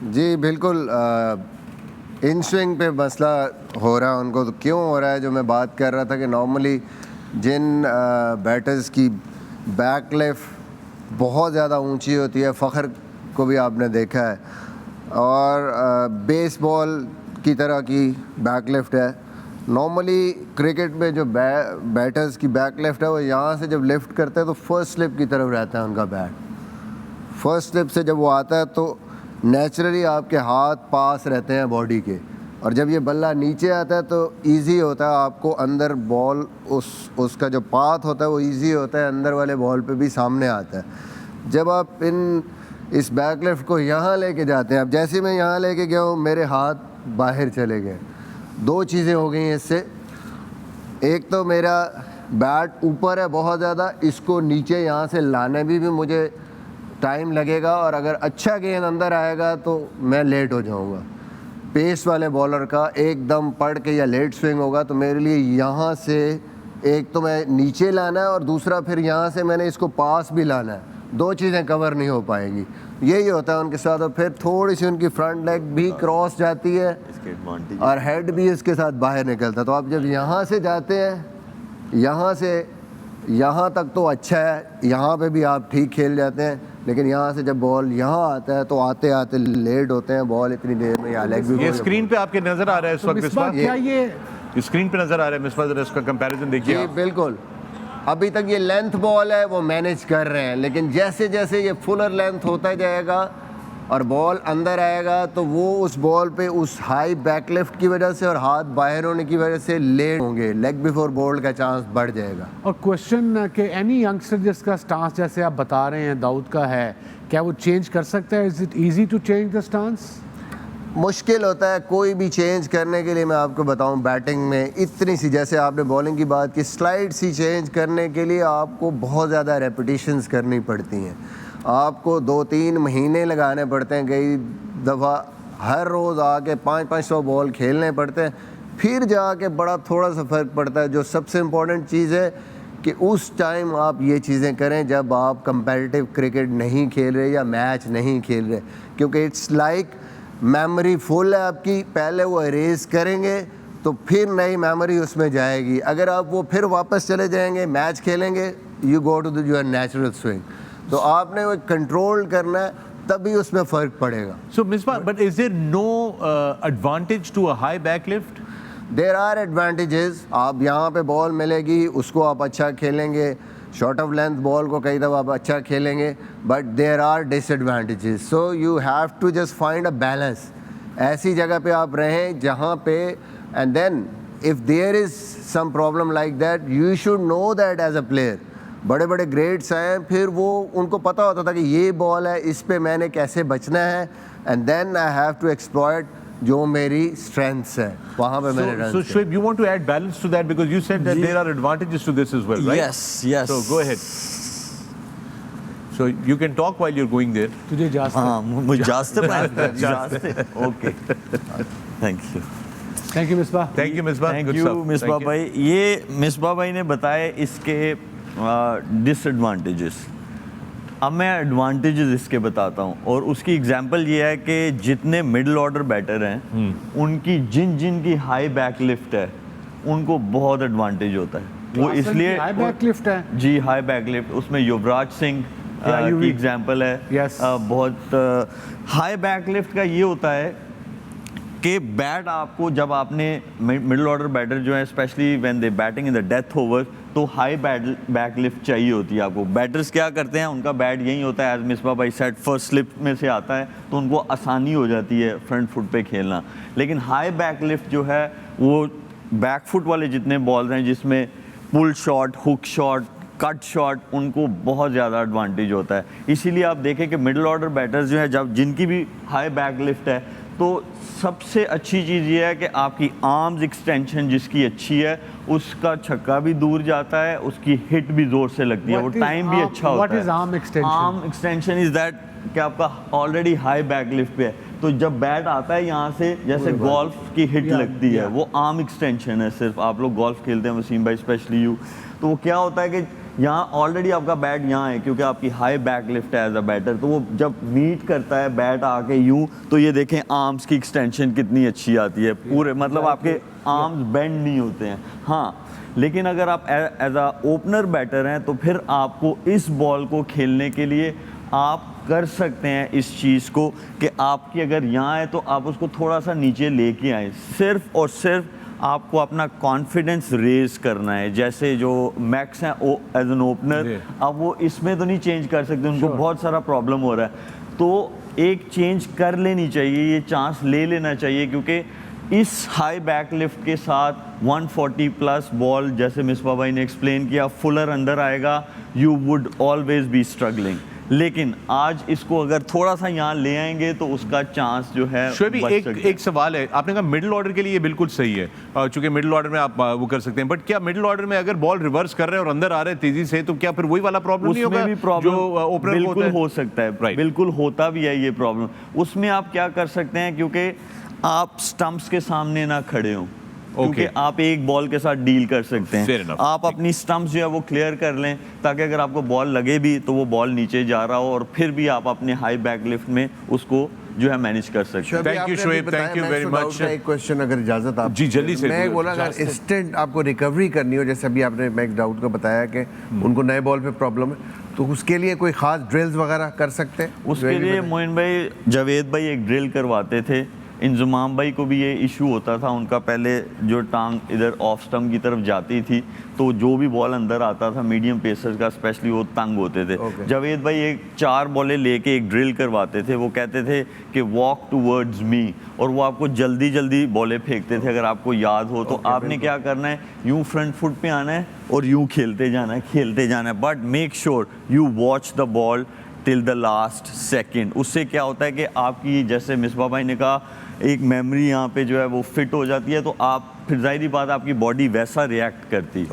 जी बिल्कुल, in swing पे मसला हो रहा है उनको। तो क्यों हो रहा है, जो मैं बात कर रहा था कि नॉर्मली जिन बैटर्स की बैक लेफ्ट बहुत ज़्यादा ऊंची होती है, फ़खर को भी आपने देखा है, और बेसबॉल की तरह की बैक लेफ्ट है। नॉर्मली क्रिकेट में जो बैटर्स की बैक लेफ्ट है, वो यहाँ से जब लिफ्ट करते हैं तो फर्स्ट स्लिप की तरफ रहता है उनका बैट। फर्स्ट स्लिप से जब वो आता है तो नेचुरली आपके हाथ पास रहते हैं बॉडी के, और जब ये बल्ला नीचे आता है तो इजी होता है आपको अंदर बॉल, उसका जो पाथ होता है वो इजी होता है, अंदर वाले बॉल पे भी सामने आता है। जब आप इस बैक लेफ्ट को यहाँ लेके जाते हैं, अब जैसे मैं यहाँ लेके गया हूँ मेरे हाथ बाहर चले गए। दो चीज़ें हो गई इससे, एक तो मेरा बैट ऊपर है बहुत ज़्यादा, इसको नीचे यहाँ से लाने भी मुझे टाइम लगेगा, और अगर अच्छा गेंद अंदर आएगा तो मैं लेट हो जाऊंगा। पेस वाले बॉलर का एकदम पड़ के या लेट स्विंग होगा तो मेरे लिए यहाँ से एक तो मैं नीचे लाना है, और दूसरा फिर यहाँ से मैंने इसको पास भी लाना है। दो चीज़ें कवर नहीं हो पाएंगी, यही होता है उनके साथ। और फिर थोड़ी सी उनकी फ्रंट लेग भी क्रॉस जाती है और हेड भी इसके साथ बाहर निकलता है। तो आप जब यहाँ से जाते हैं, यहाँ से यहाँ तक तो अच्छा है, यहाँ पे भी आप ठीक खेल जाते हैं, लेकिन यहाँ से जब बॉल यहाँ आता है तो आते आते लेट होते हैं बॉल इतनी देर में, या लेग भी। ये स्क्रीन पे आपके नजर आ रहा है इस वक्त मिसबाह, क्या ये स्क्रीन पे नजर आ रहा है मिसबाह, जरा इसका कंपैरिजन देखिए। जी बिल्कुल, अभी तक ये लेंथ बॉल है वो मैनेज कर रहे हैं, लेकिन जैसे जैसे ये फुलर लेंथ होता जाएगा और बॉल अंदर आएगा तो वो उस बॉल पे उस हाई बैक लेफ्ट की वजह से और हाथ बाहर होने की वजह से लेट होंगे, लेग बिफोर बॉल का चांस बढ़ जाएगा। और क्वेश्चन कि एनी यंगस्टर जिसका स्टांस जैसे आप बता रहे हैं दाऊद का है, क्या वो चेंज कर सकता है? Is it easy to change the stance? मुश्किल होता है कोई भी चेंज करने के लिए। मैं आपको बताऊं, बैटिंग में इतनी सी, जैसे आपने बॉलिंग की बात की, स्लाइड सी चेंज करने के लिए आपको बहुत ज़्यादा रेपिटेशंस करनी पड़ती हैं। आपको 2-3 महीने लगाने पड़ते हैं, कई दफ़ा हर रोज़ आके 500 बॉल खेलने पड़ते हैं, फिर जाके बड़ा थोड़ा सा फ़र्क पड़ता है। जो सबसे इम्पोर्टेंट चीज़ है कि उस टाइम आप ये चीज़ें करें जब आप कंपेटिटिव क्रिकेट नहीं खेल रहे या मैच नहीं खेल रहे, क्योंकि इट्स लाइक मेमोरी फुल है आपकी, पहले वो इरेज करेंगे तो फिर नई मेमोरी उसमें जाएगी। अगर आप वो फिर वापस चले जाएंगे, मैच खेलेंगे, you go to the your natural swing. तो आपने वो कंट्रोल करना है, तभी उसमें फ़र्क पड़ेगा। So Misbah, but is there no advantage to a high back lift? There are advantages. आप यहाँ पे बॉल मिलेगी, उसको आप अच्छा खेलेंगे, शॉर्ट ऑफ लेंथ बॉल को कई दफ़ा आप अच्छा खेलेंगे, but there are disadvantages. So you have to just find a balance. ऐसी जगह पे आप रहें जहाँ पे, and then if there is some problem like that, you should know that as a player. बड़े बड़े ग्रेड्स हैं, फिर वो उनको पता होता था कि ये बॉल है, इस पे मैंने कैसे बचना है, and then I have to exploit जो मेरी स्ट्रेंथ्स है, वहाँ पे मैंने run. So Shoaib, you want to add balance to that because you said that there are advantages to this as well, right? Yes. So go ahead. So you can talk while you're going there. तुझे जास्ते हाँ, मुझे जास्ते okay, thank you. Thank you Misbah. Thank you, Misbah. Thank Good you stuff. Misbah Thank you. भाई। ये मिसबाह भाई ने बताए इसके डिसएडवांटेजेस। अब मैं एडवांटेजेस इसके बताता हूँ, और उसकी एग्जांपल ये है कि जितने मिडिल ऑर्डर बैटर हैं उनकी जिन की हाई बैक लिफ्ट है उनको बहुत एडवांटेज होता है। वो इसलिए हाई बैक लिफ्ट है जी, हाई बैक लिफ्ट, उसमें युवराज सिंह की एग्जांपल है। Yes. बहुत हाई बैक लिफ्ट का ये होता है कि बैट आपको, जब आपने मिडिल ऑर्डर बैटर जो है specially when they batting in the death over, तो हाई बैक लिफ्ट चाहिए होती है आपको। बैटर्स क्या करते हैं, उनका बैट यही होता है, एज मिसबाह भाई सेट, फर्स्ट स्लिप में से आता है तो उनको आसानी हो जाती है फ्रंट फुट पे खेलना। लेकिन हाई बैक लिफ्ट जो है वो बैक फुट वाले जितने बॉल्स हैं जिसमें pull shot, hook shot, cut shot, उनको बहुत ज़्यादा एडवांटेज होता है। इसीलिए आप देखें कि मिडिल ऑर्डर बैटर्स जो है, जब जिनकी भी हाई बैक लिफ्ट है, तो सबसे अच्छी चीज़ ये है कि आपकी आर्म्स एक्सटेंशन जिसकी अच्छी है उसका छक्का भी दूर जाता है, उसकी हिट भी ज़ोर से लगती है, वो टाइम भी अच्छा होता है। What is arm extension? Arm extension is that कि आपका ऑलरेडी हाई बैक लिफ्ट पे है, तो जब बैट आता है यहाँ से, जैसे गोल्फ की हिट लगती है, वो आर्म एक्सटेंशन है। सिर्फ आप लोग गोल्फ खेलते हैं वसीम भाई, स्पेशली यू, तो वो क्या होता है कि यहाँ ऑलरेडी आपका बैट यहाँ है क्योंकि आपकी हाई बैक लिफ्ट है एज अ बैटर, तो वो जब मीट करता है बैट आके यूं, तो ये देखें आर्म्स की एक्सटेंशन कितनी अच्छी आती है पूरे, मतलब आपके आर्म्स बेंड नहीं होते हैं। हाँ, लेकिन अगर आप एज अ ओपनर बैटर हैं तो फिर आपको इस बॉल को खेलने के लिए आप कर सकते हैं इस चीज़ को कि आपकी अगर यहाँ है तो आप उसको थोड़ा सा नीचे लेके आए, सिर्फ और सिर्फ आपको अपना कॉन्फिडेंस रेज करना है। जैसे जो मैक्स हैं एज एन ओपनर, अब वो इसमें तो नहीं चेंज कर सकते, उनको बहुत सारा प्रॉब्लम हो रहा है, तो एक चेंज कर लेनी चाहिए, ये चांस ले लेना चाहिए, क्योंकि इस हाई बैक लिफ्ट के साथ 140 प्लस बॉल, जैसे मिसबा भाई ने एक्सप्लेन किया, फुलर अंदर आएगा, you would always be struggling. लेकिन आज इसको अगर थोड़ा सा यहाँ ले आएंगे तो उसका चांस जो है शोएब, बच सकता है। एक सवाल है, आपने कहा मिडिल ऑर्डर के लिए ये बिल्कुल सही है, चूंकि मिडिल ऑर्डर में आप वो कर सकते हैं, बट क्या मिडिल ऑर्डर में अगर बॉल रिवर्स कर रहे हैं और अंदर आ रहे हैं तेजी से, तो क्या फिर वही वाला प्रॉब्लम नहीं होगा उसमें भी प्रॉब्लम जो ओपनर बिल्कुल हो सकता है, Right. बिल्कुल होता भी है ये प्रॉब्लम। उसमें आप क्या कर सकते हैं, क्योंकि आप स्टंप्स के सामने ना खड़े हो, क्योंकि आप एक बॉल के साथ डील कर सकते Fair हैं, enough. आप अपनी स्टंप्स जो है वो क्लियर कर लें, ताकि अगर आपको बॉल लगे भी तो वो बॉल नीचे जा रहा हो, और फिर भी आप अपने हाई बैक लिफ्ट में उसको जो है मैनेज कर सकते हैं। Thank you, Shoaib. Thank you very much. एक क्वेश्चन अगर इजाजत आप जी, जल्दी से मैं बोला अगर इंस्टेंट आपको रिकवरी करनी हो, जैसे अभी आपने मैक्स डाउट को बताया कि उनको नए बॉल पे प्रॉब्लम है, तो उसके लिए कोई खास ड्रिल्स वगैरह कर सकते हैं? उसके लिए मोइन भाई, जावेद भाई एक ड्रिल करवाते थे, इंजमाम भाई को भी ये इशू होता था, उनका पहले जो टांग इधर ऑफ स्टम्प की तरफ जाती थी तो जो भी बॉल अंदर आता था मीडियम पेसर्स का स्पेशली वो तंग होते थे। जावेद भाई एक 4 बॉलें लेके एक ड्रिल करवाते थे, वो कहते थे कि वॉक टूवर्ड्स मी, और वो आपको जल्दी जल्दी बॉलें फेंकते थे, अगर आपको याद हो तो। आपने क्या करना है, यूं फ्रंट फुट पे आना है और यूं खेलते जाना है, but make sure you watch the ball till the last second. उससे क्या होता है कि आपकी, जैसे मिसबा भाई ने कहा, एक मेमोरी यहाँ पे जो है वो फिट हो जाती है, तो आप फिर जाहिर बात आपकी बॉडी वैसा रिएक्ट करती है।